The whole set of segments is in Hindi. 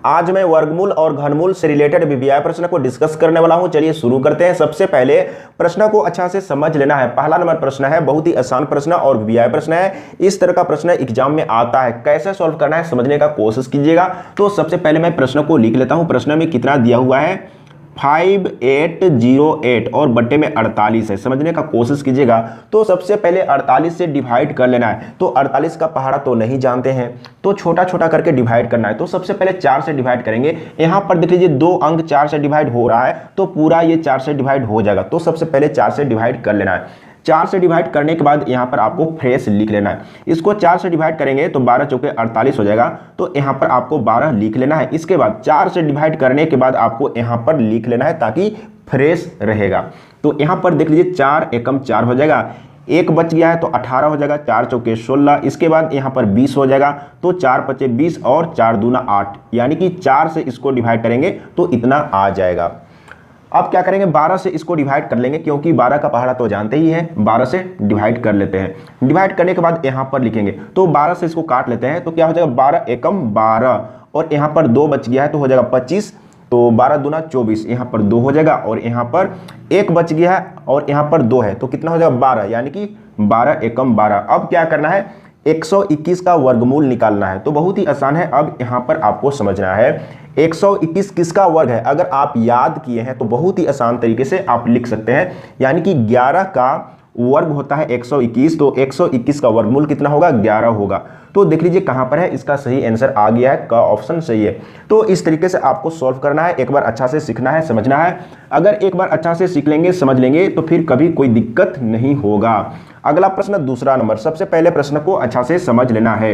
आज मैं वर्गमूल और घनमूल से रिलेटेड वीवीआई प्रश्न को डिस्कस करने वाला हूं। चलिए शुरू करते हैं। सबसे पहले प्रश्न को अच्छा से समझ लेना है। पहला नंबर प्रश्न है, बहुत ही आसान प्रश्न और वीवीआई प्रश्न है। इस तरह का प्रश्न एग्जाम में आता है, कैसे सॉल्व करना है समझने का कोशिश कीजिएगा। तो सबसे पहले मैं प्रश्न को लिख लेता हूं। प्रश्न में कितना दिया हुआ है, 5808 और बट्टे में 48 है, समझने का कोशिश कीजिएगा। तो सबसे पहले 48 से डिवाइड कर लेना है। तो 48 का पहाड़ा तो नहीं जानते हैं, तो छोटा छोटा करके डिवाइड करना है। तो सबसे पहले 4 से डिवाइड करेंगे। यहां पर देख लीजिए 2 अंक 4 से डिवाइड हो रहा है, तो पूरा ये 4 से डिवाइड हो जाएगा। तो सबसे पहले 4 से डिवाइड कर लेना है। 4 से डिवाइड करने के बाद यहाँ पर आपको फ्रेश लिख लेना है। इसको 4 से डिवाइड करेंगे तो 12 चौके 48 हो जाएगा। तो यहाँ पर आपको 12 लिख लेना है। इसके बाद 4 से डिवाइड करने के बाद आपको यहाँ पर लिख लेना है ताकि फ्रेश रहेगा। तो यहाँ पर देख लीजिए 4 एकम 4 हो जाएगा, 1 बच गया है तो 18 हो जाएगा, 4 चौके 16। इसके बाद यहाँ पर 20 हो जाएगा, तो 4 पचे 20 और 4 दूना 8, यानी कि 4 से इसको डिवाइड करेंगे तो इतना आ जाएगा। अब क्या करेंगे, 12 से इसको डिवाइड कर लेंगे, क्योंकि 12 का पहाड़ा तो जानते ही हैं। 12 से डिवाइड कर लेते हैं। डिवाइड करने के बाद यहाँ पर लिखेंगे, तो 12 से इसको काट लेते हैं। तो क्या हो जाएगा, 12 एकम 12 और यहाँ पर 2 बच गया है तो हो जाएगा 25। तो 12 दूना 24, यहाँ पर 2 हो जाएगा और यहाँ पर 1 बच गया है और यहाँ पर 2 है, तो कितना हो जाएगा 12, यानी कि 12 एकम 12। अब क्या करना है, 121 का वर्गमूल निकालना है। तो बहुत ही आसान है। अब यहाँ पर आपको समझना है 121 किसका वर्ग है। अगर आप याद किए हैं तो बहुत ही आसान तरीके से आप लिख सकते हैं, यानी कि 11 का वर्ग होता है 121। तो 121 का वर्गमूल कितना होगा, 11 होगा। तो देख लीजिए कहाँ पर है, इसका सही आंसर आ गया है, का ऑप्शन सही है। तो इस तरीके से आपको सॉल्व करना है। एक बार अच्छा से सीखना है, समझना है। अगर एक बार अच्छा से सीख लेंगे, समझ लेंगे, तो फिर कभी कोई दिक्कत नहीं होगा। अगला प्रश्न दूसरा नंबर। सबसे पहले प्रश्न को अच्छा से समझ लेना है।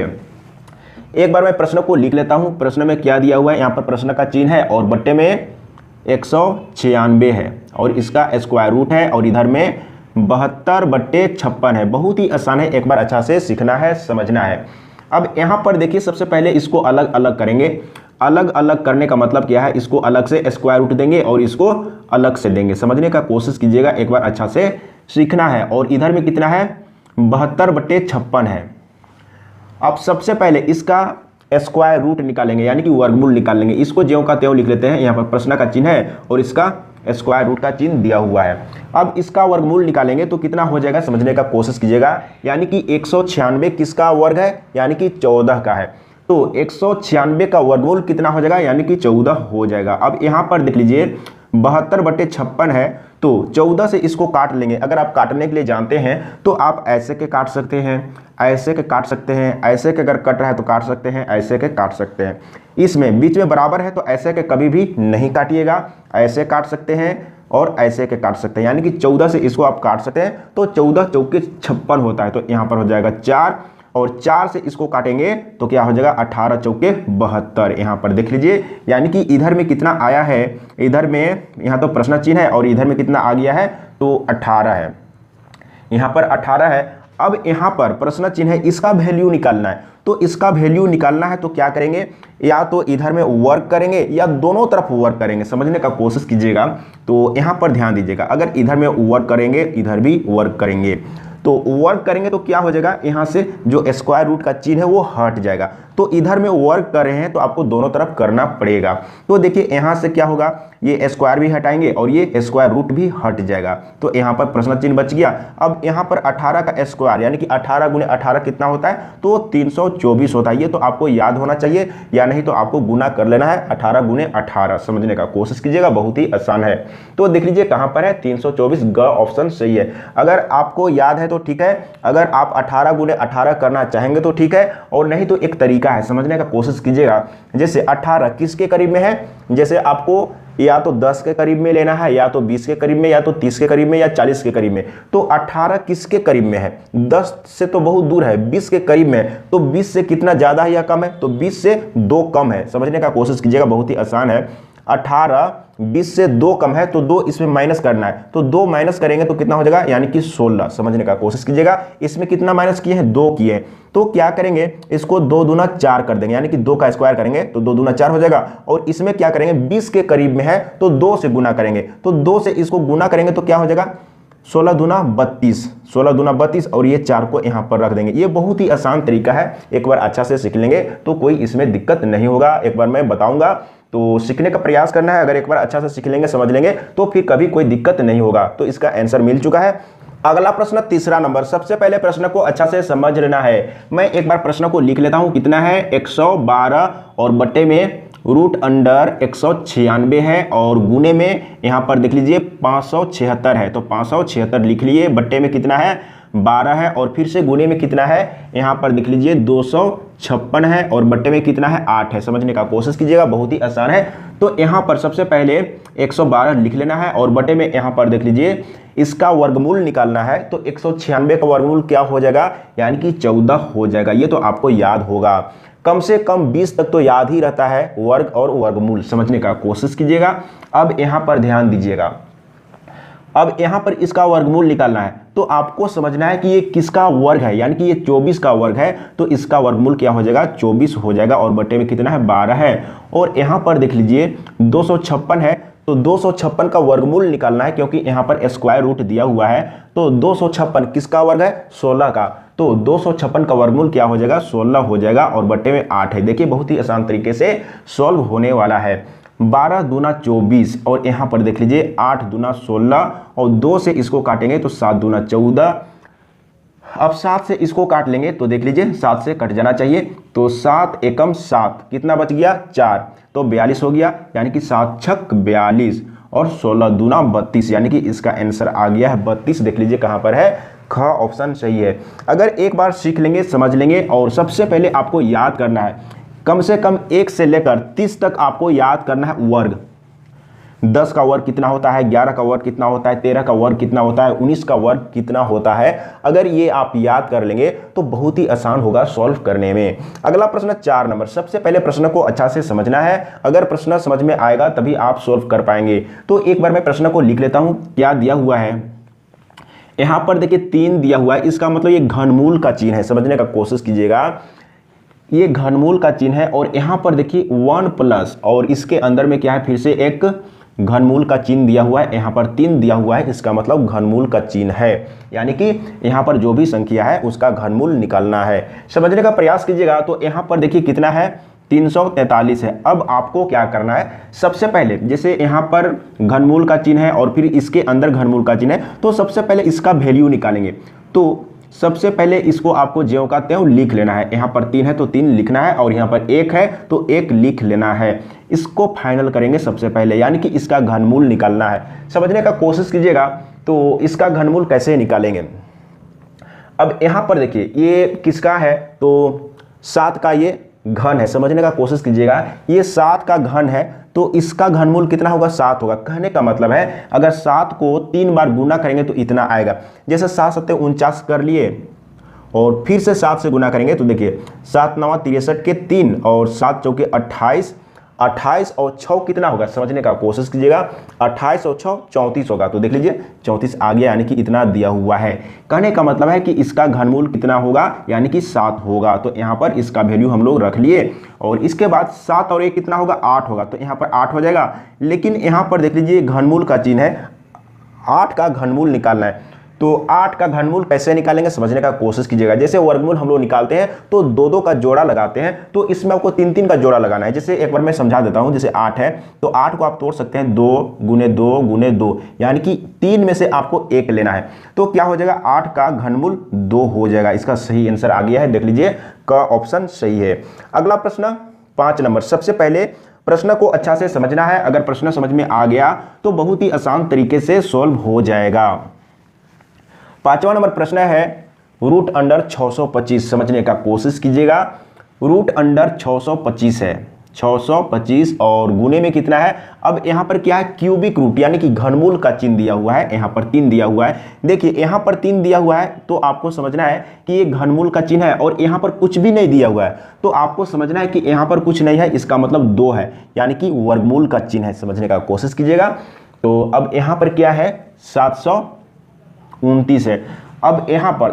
एक बार मैं प्रश्न को लिख लेता हूं। प्रश्न में क्या दिया हुआ है, यहाँ पर प्रश्न का चिन्ह है और बट्टे में 196 है और इसका स्क्वायर रूट है और इधर में 72/56 है। बहुत ही आसान है, एक बार अच्छा से सीखना है, समझना है। अब यहाँ पर देखिए सबसे पहले इसको अलग अलग करेंगे। अलग अलग करने का मतलब क्या है, इसको अलग से स्क्वायर रूट देंगे और इसको अलग से देंगे। समझने का कोशिश कीजिएगा, एक बार अच्छा से सीखना है। और इधर में कितना है, 72/56 है। अब सबसे पहले इसका स्क्वायर रूट निकालेंगे, यानी कि वर्गमूल निकालेंगे। इसको ज्यों का त्यों लिख लेते हैं। यहाँ पर प्रश्न का चिन्ह है और इसका स्क्वायर रूट का चिन्ह दिया हुआ है। अब इसका वर्गमूल निकालेंगे तो कितना हो जाएगा, समझने का कोशिश कीजिएगा। यानी कि 196 किसका वर्ग है, यानी कि 14 का है। तो 196 का वर्गमूल कितना हो जाएगा, यानी कि 14 हो जाएगा। अब यहाँ पर देख लीजिए 72/56 है, तो 14 से इसको काट लेंगे। अगर आप काटने के लिए जानते हैं तो आप ऐसे के काट सकते हैं, ऐसे के काट सकते हैं, ऐसे के अगर कट रहा है तो काट सकते हैं, ऐसे के काट सकते हैं। इसमें बीच में बराबर है तो ऐसे के कभी भी नहीं काटिएगा। ऐसे काट सकते हैं और ऐसे के काट सकते हैं, यानी कि 14 से इसको आप काट सकते हैं। तो 14 चौके 56 होता है, तो यहाँ पर हो जाएगा 4 और 4 से इसको काटेंगे तो क्या हो जाएगा, 18 चौके 72। यहाँ पर देख लीजिए, यानी कि इधर में कितना आया है, इधर में यहाँ तो प्रश्न चिन्ह है और इधर में कितना आ गया है, तो 18 है। यहाँ पर 18 है। अब यहाँ पर प्रश्न चिन्ह है, इसका वैल्यू निकालना है। तो इसका वैल्यू निकालना है तो क्या करेंगे, या तो इधर में वर्क करेंगे या दोनों तरफ वर्क करेंगे। समझने का कोशिश कीजिएगा। तो यहाँ पर ध्यान दीजिएगा, अगर इधर में वर्क करेंगे इधर भी वर्क करेंगे। तो वर्क करेंगे तो क्या हो जाएगा, यहाँ से जो स्क्वायर रूट का चिन्ह है वो हट जाएगा। तो इधर में वर्क कर रहे हैं तो आपको दोनों तरफ करना पड़ेगा। तो देखिए यहाँ से क्या होगा, ये स्क्वायर भी हटाएंगे और ये स्क्वायर रूट भी हट जाएगा। तो यहाँ पर प्रश्न चिन्ह बच गया। अब यहाँ पर 18 का स्क्वायर, यानी कि 18 गुने 18 कितना होता है, तो 324 होता है। ये तो आपको याद होना चाहिए, या नहीं तो आपको गुना कर लेना है 18 गुने 18। समझने का कोशिश कीजिएगा, बहुत ही आसान है। तो देख लीजिए कहाँ पर है, 324 ग ऑप्शन सही है। अगर आपको याद है तो ठीक है, अगर आप 18 गुने 18 करना चाहेंगे तो ठीक है, और नहीं तो एक तरीका है, समझने का कोशिश कीजिएगा। जैसे 18 किसके करीब में है, जैसे आपको या तो 10 के करीब में लेना है, या तो 20 के करीब में, या तो 30 के करीब में, या 40 के करीब में। तो 18 किसके करीब में है, 10 से तो बहुत दूर है, 20 के करीब में है। तो 20 से कितना ज्यादा है या कम है, तो 20 से 2 कम है। समझने का कोशिश कीजिएगा, बहुत ही आसान है। 18 20 से 2 कम है तो 2 इसमें माइनस करना है। तो 2 माइनस करेंगे तो कितना हो जाएगा, यानी कि 16। समझने का कोशिश कीजिएगा। इसमें कितना माइनस किए हैं, 2 किए हैं। तो क्या करेंगे, इसको 2 दूना 4 कर देंगे, यानी कि 2 का स्क्वायर करेंगे तो 2 दूना 4 हो जाएगा। और इसमें क्या करेंगे, 20 के करीब में है तो 2 से गुना करेंगे। तो 2 से इसको गुना करेंगे तो क्या हो जाएगा, 16 दूना 32, 16 दूना 32 और ये 4 को यहाँ पर रख देंगे। ये बहुत ही आसान तरीका है, एक बार अच्छा से सीख लेंगे तो कोई इसमें दिक्कत नहीं होगा। एक बार मैं बताऊंगा तो सीखने का प्रयास करना है, अगर एक बार अच्छा से सीख लेंगे, समझ लेंगे तो फिर कभी कोई दिक्कत नहीं होगा। तो इसका आंसर मिल चुका है। अगला प्रश्न तीसरा नंबर, सबसे पहले प्रश्न को अच्छा से समझ लेना है। मैं एक बार प्रश्न को लिख लेता हूं, कितना है 112 और बट्टे में रूट अंडर 196 है और गुने में यहाँ पर देख लीजिए 576 है, तो 576 लिख लिए, बट्टे में कितना है 12 है और फिर से गुने में कितना है यहाँ पर देख लीजिए 256 है और बट्टे में कितना है 8 है। समझने का कोशिश कीजिएगा, बहुत ही आसान है। तो यहाँ पर सबसे पहले 112 लिख लेना है और बट्टे में यहाँ पर देख लीजिए इसका वर्गमूल निकालना है। तो 196 का वर्गमूल क्या हो जाएगा, यानी कि 14 हो जाएगा। ये तो आपको याद होगा, कम से कम 20 तक तो याद ही रहता है वर्ग और वर्गमूल। समझने का कोशिश कीजिएगा। अब यहाँ पर ध्यान दीजिएगा, अब यहाँ पर इसका वर्गमूल निकालना है तो आपको समझना है कि ये किसका वर्ग है, यानी कि ये 24 का वर्ग है, तो इसका वर्गमूल क्या हो जाएगा 24 हो जाएगा और बटे में कितना है 12 है। और यहाँ पर देख लीजिए 256 है, तो 256 का वर्गमूल निकालना है क्योंकि यहाँ पर स्क्वायर रूट दिया हुआ है। तो 256 किसका वर्ग है 16 का, तो 256 का वर्गमूल क्या हो जाएगा 16 हो जाएगा और बट्टे में 8 है। देखिए बहुत ही आसान तरीके से सॉल्व होने वाला है। 12 दूना 24 और यहाँ पर देख लीजिए 8 दूना 16 और 2 से इसको काटेंगे तो 7 दूना 14। अब 7 से इसको काट लेंगे तो देख लीजिए 7 से कट जाना चाहिए, तो 7 एकम 7 कितना बच गया 4, तो 42 हो गया, यानी कि 7 छक 42 और 16 दूना 32, यानी कि इसका आंसर आ गया है 32। देख लीजिए कहाँ पर है, ख ऑप्शन सही है। अगर एक बार सीख लेंगे, समझ लेंगे और सबसे पहले आपको याद करना है, कम से कम 1 से लेकर 30 तक आपको याद करना है वर्ग। 10 का वर्ग कितना होता है, 11 का वर्ग कितना होता है, 13 का वर्ग कितना होता है, 19 का वर्ग कितना होता है। अगर ये आप याद कर लेंगे तो बहुत ही आसान होगा सॉल्व करने में। अगला प्रश्न 4 नंबर, सबसे पहले प्रश्न को अच्छा से समझना है, अगर प्रश्न समझ में आएगा तभी आप सॉल्व कर पाएंगे। तो एक बार मैं प्रश्न को लिख लेता हूं, क्या दिया हुआ है यहां पर देखिए 3 दिया हुआ है, इसका मतलब ये घनमूल का चिन्ह है। समझने का कोशिश कीजिएगा, ये घनमूल का चिन्ह है और यहाँ पर देखिए 1 प्लस और इसके अंदर में क्या है फिर से एक घनमूल का चिन्ह दिया हुआ है, यहाँ पर 3 दिया हुआ है, इसका मतलब घनमूल का चिन्ह है, यानी कि यहाँ पर जो भी संख्या है उसका घनमूल निकालना है। समझने का प्रयास कीजिएगा। तो यहाँ पर देखिए कितना है 343 है। अब आपको क्या करना है, सबसे पहले जैसे यहाँ पर घनमूल का चिन्ह है और फिर इसके अंदर घनमूल का चिन्ह है, तो सबसे पहले इसका वैल्यू निकालेंगे। तो सबसे पहले इसको आपको ज्यों का त्यों लिख लेना है, यहाँ पर 3 है तो 3 लिखना है और यहाँ पर 1 है तो 1 लिख लेना है। इसको फाइनल करेंगे सबसे पहले, यानी कि इसका घनमूल निकालना है। समझने का कोशिश कीजिएगा। तो इसका घनमूल कैसे निकालेंगे, अब यहाँ पर देखिए ये किसका है, तो 7 का ये घन है। समझने का कोशिश कीजिएगा, ये 7 का घन है तो इसका घनमूल कितना होगा 7 होगा। कहने का मतलब है अगर 7 को 3 बार गुना करेंगे तो इतना आएगा। जैसे 7 सत्ते 49 कर लिए और फिर से 7 से गुना करेंगे तो देखिए 7 9 63 के 3 और 7 चौके 28, 28 और 6 कितना होगा, समझने का कोशिश कीजिएगा। 28 और 6 34 होगा, तो देख लीजिए 34 आ गया, यानी कि इतना दिया हुआ है। कहने का मतलब है कि इसका घनमूल कितना होगा, यानी कि 7 होगा। तो यहाँ पर इसका वैल्यू हम लोग रख लिए और इसके बाद 7 और 1 कितना होगा 8 होगा, तो यहाँ पर 8 हो जाएगा। लेकिन यहाँ पर देख लीजिए घनमूल का चिन्ह है, 8 का घनमूल निकालना है। तो 8 का घनमूल कैसे निकालेंगे, समझने का कोशिश कीजिएगा। जैसे वर्गमूल हम लोग निकालते हैं तो 2-2 का जोड़ा लगाते हैं, तो इसमें आपको 3-3 का जोड़ा लगाना है। जैसे एक बार मैं समझा देता हूं, जैसे 8 है तो 8 को आप तोड़ सकते हैं 2 गुने 2 गुने 2, यानी कि 3 में से आपको 1 लेना है। तो क्या हो जाएगा 8 का घनमूल 2 हो जाएगा। इसका सही आंसर आ गया है, देख लीजिए का ऑप्शन सही है। अगला प्रश्न 5 नंबर, सबसे पहले प्रश्न को अच्छा से समझना है। अगर प्रश्न समझ में आ गया तो बहुत ही आसान तरीके से सॉल्व हो जाएगा। 5वां नंबर प्रश्न है रूट अंडर 625। समझने का कोशिश कीजिएगा। रूट अंडर 625 है, 625 और गुने में कितना है। अब यहाँ पर क्या है क्यूबिक रूट, यानी कि घनमूल का चिन्ह दिया हुआ है, यहाँ पर 3 दिया हुआ है। देखिए यहाँ पर 3 दिया हुआ है तो आपको समझना है कि ये घनमूल का चिन्ह है और यहाँ पर कुछ भी नहीं दिया हुआ है, तो आपको समझना है कि यहाँ पर कुछ नहीं है, इसका मतलब 2 है, यानी कि वर्गमूल का चिन्ह है। समझने का कोशिश कीजिएगा। तो अब यहाँ पर क्या है 729 है। अब यहाँ पर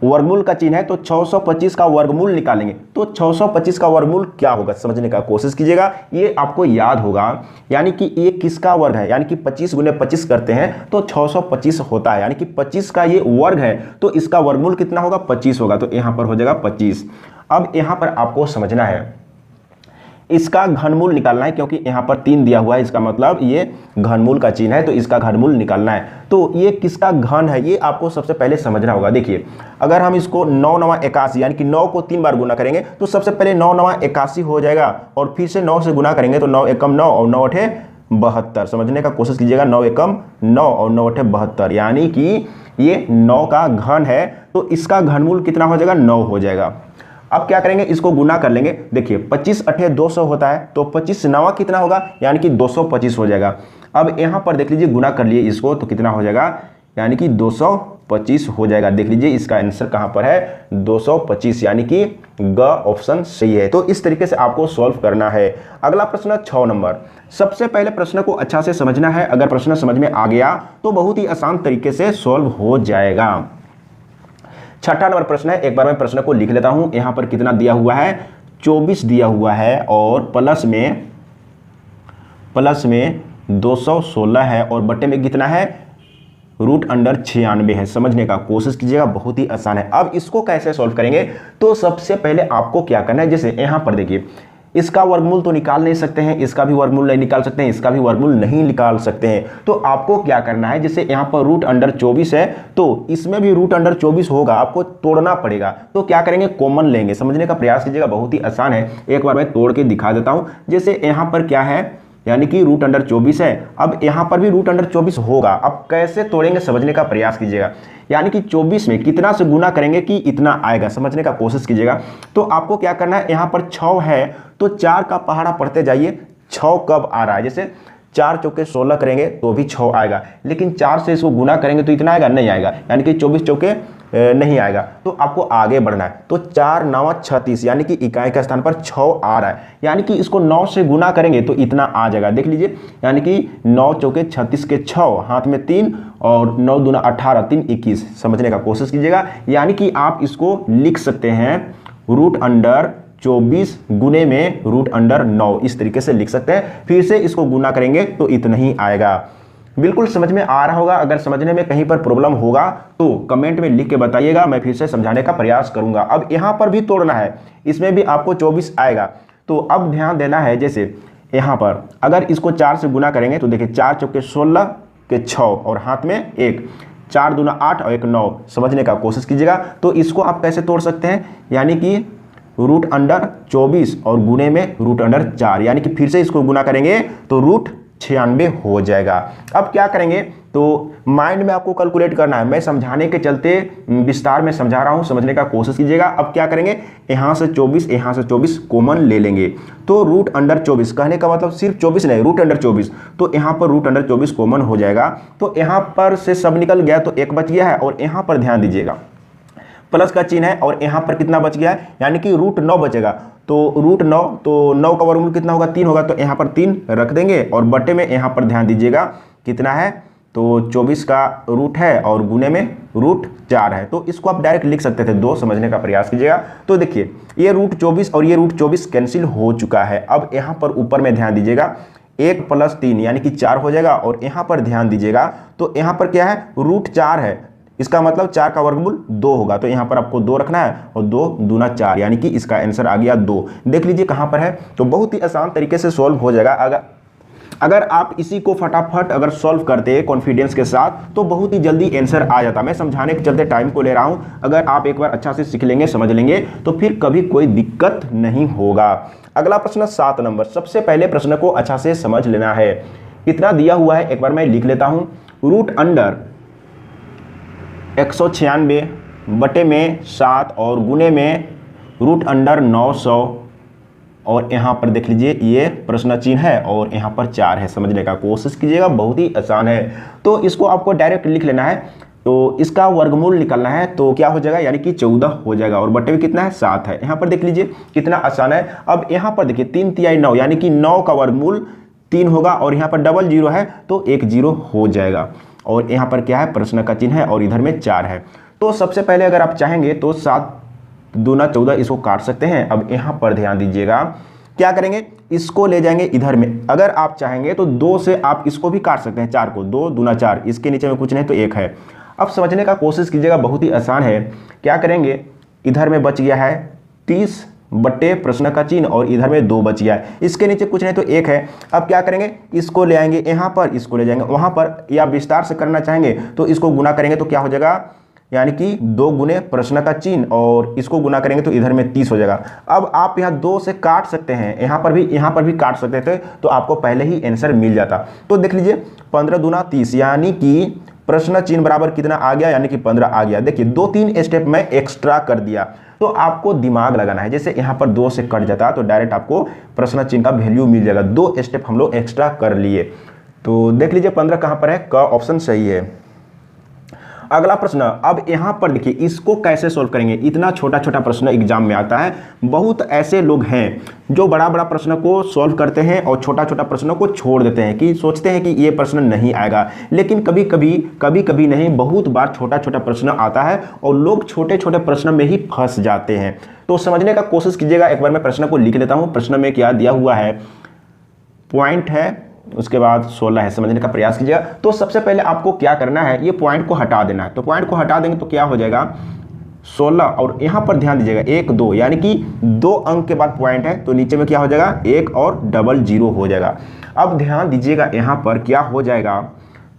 वर्गमूल का चिन्ह है तो 625 का वर्गमूल निकालेंगे तो 625 का वर्गमूल क्या होगा समझने का कोशिश कीजिएगा। ये आपको याद होगा, यानी कि ये किसका वर्ग है, यानी कि 25 गुने 25 करते हैं तो 625 होता है, यानी कि 25 का ये वर्ग है तो इसका वर्गमूल कितना होगा 25 होगा, तो यहां पर हो जाएगा 25। अब यहां पर आपको समझना है इसका घनमूल निकालना है, क्योंकि यहाँ पर 3 दिया हुआ है, इसका मतलब ये घनमूल का चिन्ह है तो इसका घनमूल निकालना है। तो ये किसका घन है ये आपको सबसे पहले समझना होगा। देखिए अगर हम इसको 9 9 81 यानी कि 9 को 3 बार गुना करेंगे तो सबसे पहले 9 9 81 हो जाएगा और फिर से 9 से गुना करेंगे तो 9 एकम 9 और 9 अठे 72। समझने का कोशिश कीजिएगा, 9 एकम 9 और 9 अठे 72, यानी कि ये 9 का घन है तो इसका घनमूल कितना हो जाएगा 9 हो जाएगा। अब क्या करेंगे इसको गुना कर लेंगे। देखिए 25 अठे 200 होता है तो 25 नवा कितना होगा यानी कि 225 हो जाएगा। अब यहाँ पर देख लीजिए गुना कर लिए इसको तो कितना हो जाएगा यानी कि 225 हो जाएगा। देख लीजिए इसका आंसर कहाँ पर है 225, यानी कि ग ऑप्शन सही है। तो इस तरीके से आपको सॉल्व करना है। अगला प्रश्न 6 नंबर। सबसे पहले प्रश्न को अच्छा से समझना है, अगर प्रश्न समझ में आ गया तो बहुत ही आसान तरीके से सॉल्व हो जाएगा। 6 नंबर प्रश्न है, एक बार मैं प्रश्न को लिख लेता हूं। यहां पर कितना दिया हुआ है 24 दिया हुआ है और प्लस में 216 है और बट्टे में कितना है √96 है। समझने का कोशिश कीजिएगा, बहुत ही आसान है। अब इसको कैसे सॉल्व करेंगे तो सबसे पहले आपको क्या करना है, जैसे यहां पर देखिए इसका वर्गमूल तो निकाल नहीं सकते हैं, इसका भी वर्गमूल नहीं निकाल सकते हैं, इसका भी वर्गमूल नहीं निकाल सकते हैं। तो आपको क्या करना है, जैसे यहाँ पर √24 है तो इसमें भी √24 होगा, आपको तोड़ना पड़ेगा। तो क्या करेंगे कॉमन लेंगे। समझने का प्रयास कीजिएगा, बहुत ही आसान है। एक बार मैं तोड़ के दिखा देता हूँ। जैसे यहाँ पर क्या है यानी कि √24 है, अब यहाँ पर भी √24 होगा। अब कैसे तोड़ेंगे समझने का प्रयास कीजिएगा। यानी कि 24 में कितना से गुना करेंगे कि इतना आएगा, समझने का कोशिश कीजिएगा। तो आपको क्या करना है, यहाँ पर 6 है तो 4 का पहाड़ा पढ़ते जाइए। 6 कब आ रहा है, जैसे 4 चौके 16 करेंगे तो भी 6 आएगा, लेकिन 4 से इसको गुना करेंगे तो इतना आएगा नहीं आएगा, यानी कि 24 चौके नहीं आएगा। तो आपको आगे बढ़ना है। तो 4 9 36 यानी कि इकाई के स्थान पर 6 आ रहा है, यानी कि इसको 9 से गुना करेंगे तो इतना आ जाएगा। देख लीजिए, यानी कि 9 चौके 36 के 6, हाथ में 3 और 9 दूना 18, 3 21। समझने का कोशिश कीजिएगा, यानी कि आप इसको लिख सकते हैं √24 गुने में √9, इस तरीके से लिख सकते हैं। फिर से इसको गुना करेंगे तो इतना ही आएगा। बिल्कुल समझ में आ रहा होगा। अगर समझने में कहीं पर प्रॉब्लम होगा तो कमेंट में लिख के बताइएगा, मैं फिर से समझाने का प्रयास करूंगा। अब यहाँ पर भी तोड़ना है, इसमें भी आपको 24 आएगा। तो अब ध्यान देना है, जैसे यहाँ पर अगर इसको 4 से गुना करेंगे तो देखिए 4 चौके 16 के 6 और हाथ में 1, 4 दूना 8 और 1 9। समझने का कोशिश कीजिएगा। तो इसको आप कैसे तोड़ सकते हैं, यानी कि √24 और गुने में √4, यानी कि फिर से इसको गुना करेंगे तो √96 हो जाएगा। अब क्या करेंगे तो माइंड में आपको कैलकुलेट करना है। मैं समझाने के चलते विस्तार में समझा रहा हूं, समझने का कोशिश कीजिएगा। अब क्या करेंगे, यहां से 24 कॉमन ले लेंगे तो √24, कहने का मतलब सिर्फ 24 नहीं √24, तो यहां पर √24 कॉमन हो जाएगा। तो यहां पर से सब निकल गया तो 1 बच गया है और यहां पर ध्यान दीजिएगा प्लस का चिन्ह है और यहाँ पर कितना बच गया है, यानी कि √9 बचेगा। तो √9 तो 9 का वर्गमूल कितना होगा 3 होगा, तो यहाँ पर 3 रख देंगे और बटे में यहाँ पर ध्यान दीजिएगा कितना है, तो 24 का रूट है और गुने में √4 है। तो इसको आप डायरेक्ट लिख सकते थे 2, समझने का प्रयास कीजिएगा। तो देखिए ये √24 और ये √24 कैंसिल हो चुका है। अब यहाँ पर ऊपर में ध्यान दीजिएगा 1 + 3 यानी कि 4 हो जाएगा और यहाँ पर ध्यान दीजिएगा तो यहाँ पर क्या है √4 है, इसका मतलब 4 का वर्गमूल 2 होगा। तो यहाँ पर आपको 2 रखना है और 2 दूना 4, यानी कि इसका आंसर आ गया 2। देख लीजिए कहाँ पर है। तो बहुत ही आसान तरीके से सॉल्व हो जाएगा। अगर आप इसी को फटाफट अगर सॉल्व करते कॉन्फिडेंस के साथ तो बहुत ही जल्दी आंसर आ जाता। मैं समझाने के चलते टाइम को ले रहा हूँ। अगर आप एक बार अच्छा से सीख लेंगे, समझ लेंगे तो फिर कभी कोई दिक्कत नहीं होगा। अगला प्रश्न 7 नंबर। सबसे पहले प्रश्न को अच्छा से समझ लेना है। कितना दिया हुआ है एक बार मैं लिख लेता हूँ। √196 बटे में 7 और गुने में √900 और यहाँ पर देख लीजिए ये प्रश्न चिन्ह है और यहाँ पर 4 है। समझने का कोशिश कीजिएगा, बहुत ही आसान है। तो इसको आपको डायरेक्ट लिख लेना है। तो इसका वर्गमूल निकालना है तो क्या हो जाएगा, यानी कि 14 हो जाएगा और बटे में कितना है 7 है। यहाँ पर देख लीजिए कितना आसान है। अब यहाँ पर देखिए 3 तिहाई 9 यानी कि 9 का वर्गमूल 3 होगा और यहाँ पर डबल 0 है तो 1 0 हो जाएगा और यहाँ पर क्या है प्रश्न का चिन्ह है और इधर में 4 है। तो सबसे पहले अगर आप चाहेंगे तो 7 दूना 14 इसको काट सकते हैं। अब यहाँ पर ध्यान दीजिएगा, क्या करेंगे, इसको ले जाएंगे इधर में। अगर आप चाहेंगे तो 2 से आप इसको भी काट सकते हैं, 4 को, 2 दूना 4, इसके नीचे में कुछ नहीं तो 1 है। अब समझने का कोशिश कीजिएगा, बहुत ही आसान है। क्या करेंगे, इधर में बच गया है 30 बट्टे प्रश्न का चिन्ह और इधर में 2 बच गया है, इसके नीचे कुछ नहीं तो 1 है। अब क्या करेंगे, इसको ले आएंगे यहाँ पर, इसको ले जाएंगे वहाँ पर, या विस्तार से करना चाहेंगे तो इसको गुना करेंगे तो क्या हो जाएगा, यानी कि 2 गुने प्रश्न का चिन्ह और इसको गुना करेंगे तो इधर में 30 हो जाएगा। अब आप यहाँ 2 से काट सकते हैं, यहाँ पर भी काट सकते थे तो आपको पहले ही आंसर मिल जाता। तो देख लीजिए 15 दूना 30, यानी कि प्रश्न चिन्ह बराबर कितना आ गया, यानी कि 15 आ गया। देखिए 2-3 स्टेप में एक्स्ट्रा कर दिया, तो आपको दिमाग लगाना है। जैसे यहाँ पर 2 से कट जाता तो डायरेक्ट आपको प्रश्न चिन्ह का वैल्यू मिल जाएगा। 2 स्टेप हम लोग एक्स्ट्रा कर लिए। तो देख लीजिए 15 कहाँ पर है, का ऑप्शन सही है। अगला प्रश्न, अब यहाँ पर देखिए इसको कैसे सोल्व करेंगे। इतना छोटा छोटा प्रश्न एग्जाम में आता है। बहुत ऐसे लोग हैं जो बड़ा बड़ा प्रश्न को सॉल्व करते हैं और छोटा छोटा प्रश्नों को छोड़ देते हैं, कि सोचते हैं कि ये प्रश्न नहीं आएगा। लेकिन कभी कभी नहीं, बहुत बार छोटा छोटा प्रश्न आता है और लोग छोटे छोटे प्रश्न में ही फंस जाते हैं। तो समझने का कोशिश कीजिएगा। एक बार मैं प्रश्न को लिख लेता हूँ। प्रश्न में क्या दिया हुआ है, पॉइंट है, उसके बाद 16 है, समझने का प्रयास कीजिएगा। तो सबसे पहले आपको क्या करना है, ये पॉइंट को हटा देना है। तो पॉइंट को हटा देंगे तो क्या हो जाएगा, 16, और यहाँ पर ध्यान दीजिएगा 1 2, यानी कि 2 अंक के बाद पॉइंट है तो नीचे में क्या हो जाएगा, 1 और डबल 0 हो जाएगा। अब ध्यान दीजिएगा यहाँ पर क्या हो जाएगा,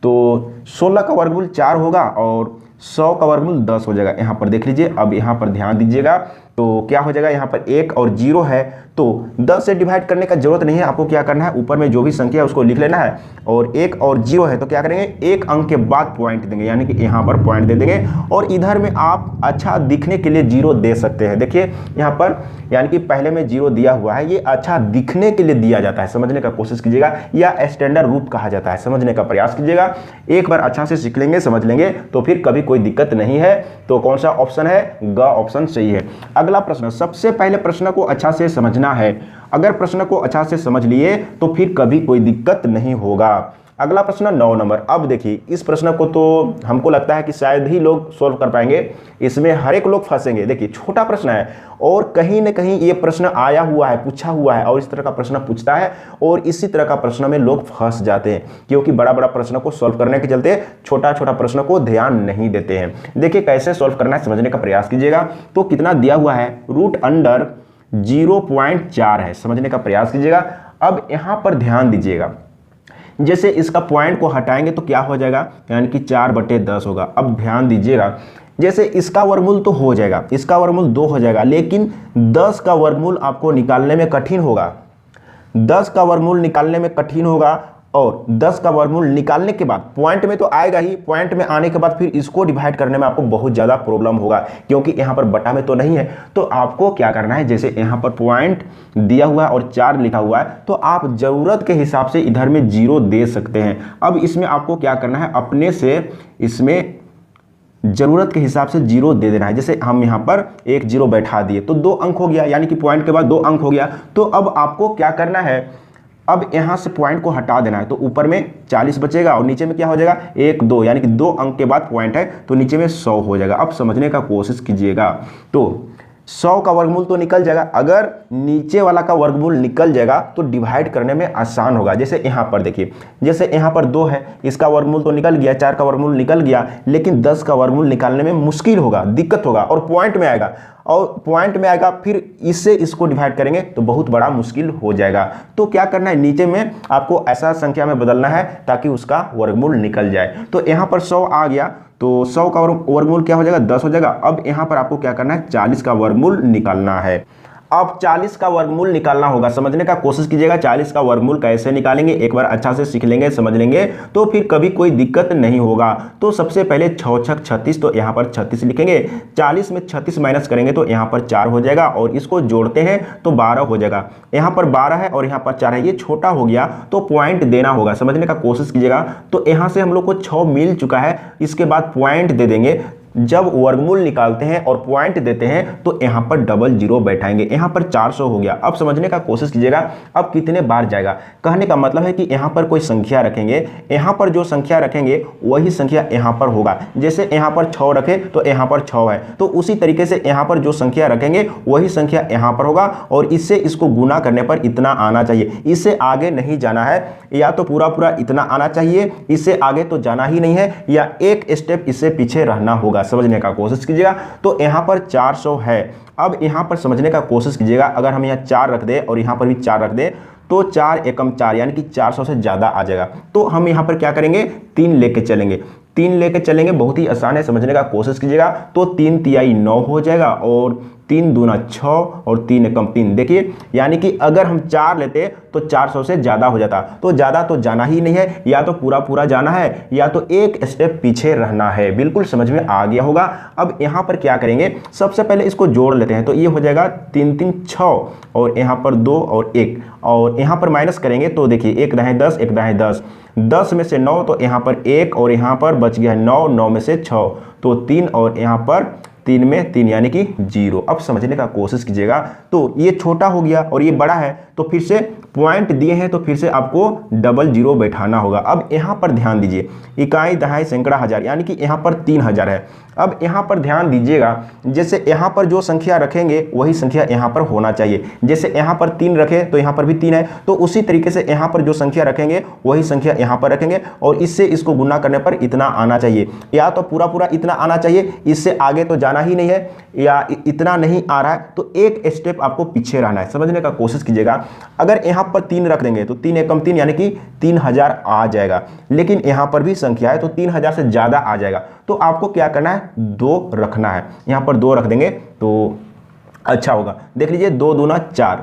तो 16 का वर्गमूल 4 होगा और 100 का वर्गमूल 10 हो जाएगा। यहाँ पर देख लीजिए। अब यहाँ पर ध्यान दीजिएगा तो क्या हो जाएगा, यहाँ पर 1 और 0 है तो 10 से डिवाइड करने का जरूरत नहीं है। आपको क्या करना है, ऊपर में जो भी संख्या है उसको लिख लेना है। और 1 और 0 है तो क्या करेंगे, 1 अंक के बाद पॉइंट देंगे, यानी कि यहाँ पर पॉइंट दे देंगे। और इधर में आप अच्छा दिखने के लिए 0 दे सकते हैं। देखिए यहाँ पर, यानी कि पहले में 0 दिया हुआ है, ये अच्छा दिखने के लिए दिया जाता है। समझने का कोशिश कीजिएगा, या स्टैंडर्ड रूप कहा जाता है। समझने का प्रयास कीजिएगा। एक बार अच्छा से सीख लेंगे, समझ लेंगे तो फिर कभी कोई दिक्कत नहीं है। तो कौन सा ऑप्शन है, ग ऑप्शन सही है। अगला प्रश्न, सबसे पहले प्रश्न को अच्छा से समझना है। अगर प्रश्न को अच्छा से समझ लिए तो फिर कभी कोई दिक्कत नहीं होगा। अगला प्रश्न 9 नंबर। अब देखिए इस प्रश्न को तो हमको लगता है कि शायद ही लोग सॉल्व कर पाएंगे, इसमें हर एक लोग फंसेंगे। देखिए छोटा प्रश्न है और कहीं न कहीं ये प्रश्न आया हुआ है, पूछा हुआ है, और इस तरह का प्रश्न पूछता है और इसी तरह का प्रश्न में लोग फंस जाते हैं, क्योंकि बड़ा बड़ा प्रश्न को सॉल्व करने के चलते छोटा छोटा प्रश्न को ध्यान नहीं देते हैं। देखिए कैसे सॉल्व करना है, समझने का प्रयास कीजिएगा। तो कितना दिया हुआ है, √0.4 है। समझने का प्रयास कीजिएगा। अब यहाँ पर ध्यान दीजिएगा, जैसे इसका पॉइंट को हटाएंगे तो क्या हो जाएगा, यानी कि 4/10 होगा। अब ध्यान दीजिएगा, जैसे इसका वर्गमूल तो हो जाएगा, इसका वर्गमूल 2 हो जाएगा, लेकिन 10 का वर्गमूल आपको निकालने में कठिन होगा। 10 का वर्गमूल निकालने में कठिन होगा, और 10 का वर्गमूल निकालने के बाद पॉइंट में तो आएगा ही, पॉइंट में आने के बाद फिर इसको डिवाइड करने में आपको बहुत ज़्यादा प्रॉब्लम होगा, क्योंकि यहाँ पर बटा में तो नहीं है। तो आपको क्या करना है, जैसे यहाँ पर पॉइंट दिया हुआ है और 4 लिखा हुआ है, तो आप ज़रूरत के हिसाब से इधर में 0 दे सकते हैं। अब इसमें आपको क्या करना है, अपने से इसमें जरूरत के हिसाब से 0 दे देना है। जैसे हम यहाँ पर 1 0 बैठा दिए तो 2 अंक हो गया, यानी कि पॉइंट के बाद 2 अंक हो गया। तो अब आपको क्या करना है, अब यहाँ से पॉइंट को हटा देना है, तो ऊपर में 40 बचेगा और नीचे में क्या हो जाएगा, 1 2, यानी कि 2 अंक के बाद पॉइंट है तो नीचे में 100 हो जाएगा। अब समझने का कोशिश कीजिएगा। तो 100 का वर्गमूल तो निकल जाएगा। अगर नीचे वाला का वर्गमूल निकल जाएगा तो डिवाइड करने में आसान होगा। जैसे यहाँ पर देखिए, जैसे यहाँ पर 2 है, इसका वर्गमूल तो निकल गया, 4 का वर्गमूल निकल गया, लेकिन 10 का वर्गमूल निकालने में मुश्किल होगा, दिक्कत होगा, और पॉइंट में आएगा, और पॉइंट में आएगा, फिर इससे इसको डिवाइड करेंगे तो बहुत बड़ा मुश्किल हो जाएगा। तो क्या करना है, नीचे में आपको ऐसा संख्या में बदलना है ताकि उसका वर्गमूल निकल जाए। तो यहाँ पर 100 आ गया, तो 100 का वर्गमूल क्या हो जाएगा, 10 हो जाएगा। अब यहाँ पर आपको क्या करना है, 40 का वर्गमूल निकालना है। अब 40 का वर्गमूल निकालना होगा। समझने का कोशिश कीजिएगा, 40 का वर्गमूल कैसे निकालेंगे, एक बार अच्छा से सीख लेंगे, समझ लेंगे तो फिर कभी कोई दिक्कत नहीं होगा। तो सबसे पहले 6 6 36, तो यहाँ पर 36 लिखेंगे। 40 में 36 माइनस करेंगे तो यहाँ पर 4 हो जाएगा, और इसको जोड़ते हैं तो 12 हो जाएगा। यहाँ पर 12 है और यहाँ पर 4 है, ये छोटा हो गया तो पॉइंट देना होगा। समझने का कोशिश कीजिएगा। तो यहाँ से हम लोग को 6 मिल चुका है, इसके बाद पॉइंट दे देंगे। जब वर्गमूल निकालते हैं और पॉइंट देते हैं तो यहाँ पर डबल जीरो बैठाएंगे। यहाँ पर 400 हो गया। अब समझने का कोशिश कीजिएगा अब कितने बार जाएगा। कहने का मतलब है कि यहाँ पर कोई संख्या रखेंगे, यहाँ पर जो संख्या रखेंगे वही संख्या यहाँ पर होगा। जैसे यहाँ पर 6 रखे तो यहाँ पर 6 है, तो उसी तरीके से यहाँ पर जो संख्या रखेंगे वही संख्या यहाँ पर होगा और इससे इसको गुना करने पर इतना आना चाहिए। इससे आगे नहीं जाना है, या तो पूरा पूरा इतना आना चाहिए, इससे आगे तो जाना ही नहीं है, या एक स्टेप इससे पीछे रहना होगा। समझने का कोशिश कीजिएगा। तो यहाँ पर 400 है। अब यहाँ पर समझने का कोशिश कीजिएगा, अगर हम यहाँ 4 रख दें और यहाँ पर भी 4 रख दें तो 4 एकम 4 यानी कि 400 से ज़्यादा आ जाएगा। तो हम यहाँ पर क्या करेंगे, 3 लेके चलेंगे। 3 लेके चलेंगे, बहुत ही आसान है, समझने का कोशिश कीजिएगा। तो 3 तिहाई 9 हो जाएगा और 3 दूना 6 और 3 एकम 3। देखिए यानी कि अगर हम 4 लेते तो 400 से ज़्यादा हो जाता, तो ज़्यादा तो जाना ही नहीं है, या तो पूरा पूरा जाना है या तो एक स्टेप पीछे रहना है। बिल्कुल समझ में आ गया होगा। अब यहाँ पर क्या करेंगे, सबसे पहले इसको जोड़ लेते हैं। तो ये हो जाएगा 3 3 6 और यहाँ पर 2 और 1, और यहाँ पर माइनस करेंगे तो देखिए 1 दाएँ 10, 1 दाएँ 10, 10 में से 9 तो यहाँ पर 1 और यहाँ पर बच गया 9, 9 में से 6 तो 3 और यहाँ पर 3 में 3 यानी कि 0। अब समझने का कोशिश कीजिएगा। तो ये छोटा हो गया और ये बड़ा है, तो फिर से पॉइंट दिए हैं तो फिर से आपको डबल जीरो बैठाना होगा। अब यहाँ पर ध्यान दीजिए, इकाई दहाई सैकड़ा हज़ार यानी कि यहाँ पर 3000 है। अब यहाँ पर ध्यान दीजिएगा, जैसे यहाँ पर जो संख्या रखेंगे वही संख्या यहाँ पर होना चाहिए। जैसे यहाँ पर 3 रखें तो यहाँ पर भी 3 है, तो उसी तरीके से यहाँ पर जो संख्या रखेंगे वही संख्या यहाँ पर रखेंगे और इससे इसको गुना करने पर इतना आना चाहिए, या तो पूरा पूरा इतना आना चाहिए, इससे आगे तो जाना ही नहीं है, या इतना नहीं आ रहा है तो एक स्टेप आपको पीछे रहना है। समझने का कोशिश कीजिएगा। अगर यहाँ पर 3 रख देंगे तो 3 एकम 3 यानी कि 3000 आ जाएगा, लेकिन यहाँ पर भी संख्या है तो 3000 से ज़्यादा आ जाएगा। तो आपको क्या करना है, 2 रखना है। यहाँ पर 2 रख देंगे तो अच्छा होगा। देख लीजिए 2 दूना 4,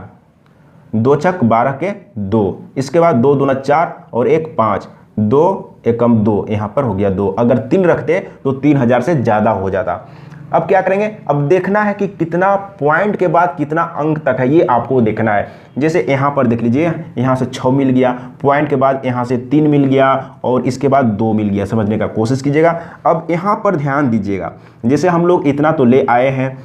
2 छक 12 के 2, इसके बाद 2 दूना 4 और 1 5, 2 एकम 2 यहाँ पर हो गया 2। अगर 3 रखते तो 3000 से ज़्यादा हो जाता। अब क्या करेंगे, अब देखना है कि कितना पॉइंट के बाद कितना अंक तक है, ये आपको देखना है। जैसे यहाँ पर देख लीजिए, यहाँ से 6 मिल गया, पॉइंट के बाद यहाँ से 3 मिल गया और इसके बाद 2 मिल गया। समझने का कोशिश कीजिएगा। अब यहाँ पर ध्यान दीजिएगा, जैसे हम लोग इतना तो ले आए हैं,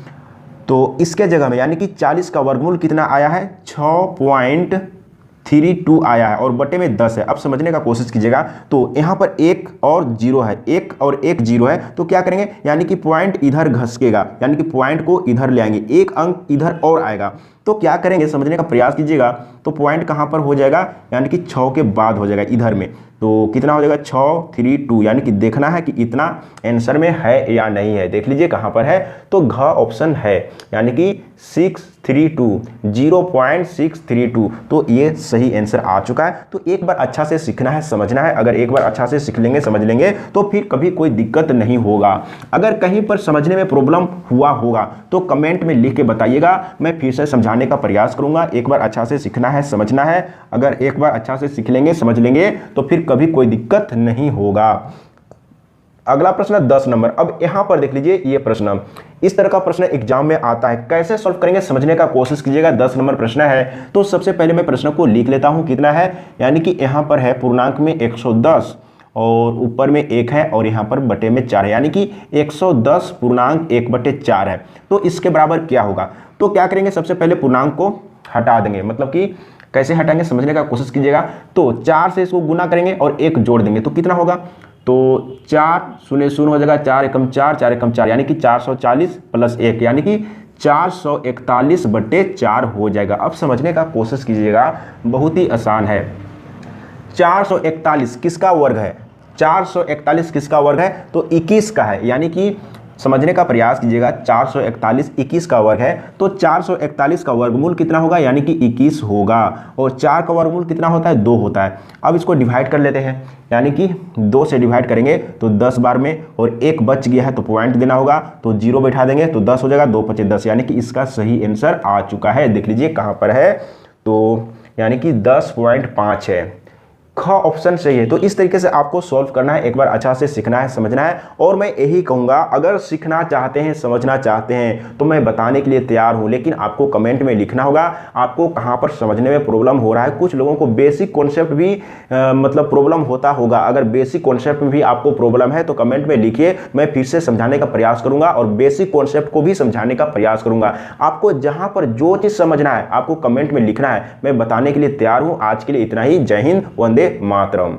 तो इसके जगह में यानी कि 40 का वर्गमूल कितना आया है, 6.32 आया है और बटे में 10 है। अब समझने का कोशिश कीजिएगा। तो यहाँ पर 1 और 0 है, 1 और 1 0 है, तो क्या करेंगे, यानी कि पॉइंट इधर घसकेगा, यानी कि पॉइंट को इधर ले आएंगे, एक अंक इधर और आएगा। तो क्या करेंगे, समझने का प्रयास कीजिएगा। तो पॉइंट कहाँ पर हो जाएगा, यानी कि 6 के बाद हो जाएगा इधर में। तो कितना हो जाएगा, 632, यानी कि देखना है कि इतना आंसर में है या नहीं है। देख लीजिए कहाँ पर है, तो घ ऑप्शन है, यानी कि 632, 0.632। तो ये सही आंसर आ चुका है। तो एक बार अच्छा से सीखना है, समझना है। अगर एक बार अच्छा से सीख लेंगे, समझ लेंगे, तो फिर कभी कोई दिक्कत नहीं होगा। अगर कहीं पर समझने में प्रॉब्लम हुआ होगा तो कमेंट में लिख के बताइएगा, मैं फिर से समझाने का प्रयास करूंगा। एक बार अच्छा से सीखना है, समझना है। अगर एक बार अच्छा से सीख लेंगे, समझ लेंगे, तो फिर कभी कोई दिक्कत नहीं होगा। अगला प्रश्न 10 नंबर। अब यहां पर देख लीजिए, ये प्रश्न, इस तरह का प्रश्न एग्जाम में आता है, कैसे सॉल्व करेंगे समझने का कोशिश कीजिएगा। 10 नंबर प्रश्न है। तो सबसे पहले मैं प्रश्न को लिख लेता हूं, कितना है, यानी कि यहां पर है पूर्णांक में 110 और ऊपर में 1 है और यहाँ पर बटे में 4 है, यानी कि 110 पूर्णांक 1/4 है। तो इसके बराबर क्या होगा, तो क्या करेंगे, सबसे पहले पूर्णांक को हटा देंगे। मतलब कि कैसे हटाएंगे, समझने का कोशिश कीजिएगा। तो 4 से इसको गुना करेंगे और 1 जोड़ देंगे, तो कितना होगा, तो 4 0 0 हो जाएगा, 4 एकम 4, 4 एकम 4, यानी कि 440 प्लस 1, यानी कि 441/4 हो जाएगा। अब समझने का कोशिश कीजिएगा, बहुत ही आसान है। 441 किसका वर्ग है, 441 किसका वर्ग है, तो 21 का है, यानी कि समझने का प्रयास कीजिएगा। 441 21 का वर्ग है, तो 441 का वर्गमूल कितना होगा, यानी कि 21 होगा। और 4 का वर्गमूल कितना होता है, 2 होता है। अब इसको डिवाइड कर लेते हैं, यानी कि 2 से डिवाइड करेंगे तो 10 बार में, और 1 बच गया है तो पॉइंट देना होगा, तो 0 बैठा देंगे तो 10 हो जाएगा, 2 5 10, यानी कि इसका सही आंसर आ चुका है। देख लीजिए कहाँ पर है, तो यानी कि 10.5 है। ख ऑप्शन सही है। तो इस तरीके से आपको सॉल्व करना है, एक बार अच्छा से सीखना है, समझना है। और मैं यही कहूँगा, अगर सीखना चाहते हैं, समझना चाहते हैं, तो मैं बताने के लिए तैयार हूँ, लेकिन आपको कमेंट में लिखना होगा आपको कहाँ पर समझने में प्रॉब्लम हो रहा है। कुछ लोगों को बेसिक कॉन्सेप्ट भी मतलब प्रॉब्लम होता होगा। अगर बेसिक कॉन्सेप्ट में भी आपको प्रॉब्लम है तो कमेंट में लिखिए, मैं फिर से समझाने का प्रयास करूँगा और बेसिक कॉन्सेप्ट को भी समझाने का प्रयास करूँगा। आपको जहाँ पर जो चीज़ समझना है आपको कमेंट में लिखना है, मैं बताने के लिए तैयार हूँ। आज के लिए इतना ही। जय हिंद, वंदे मातरम।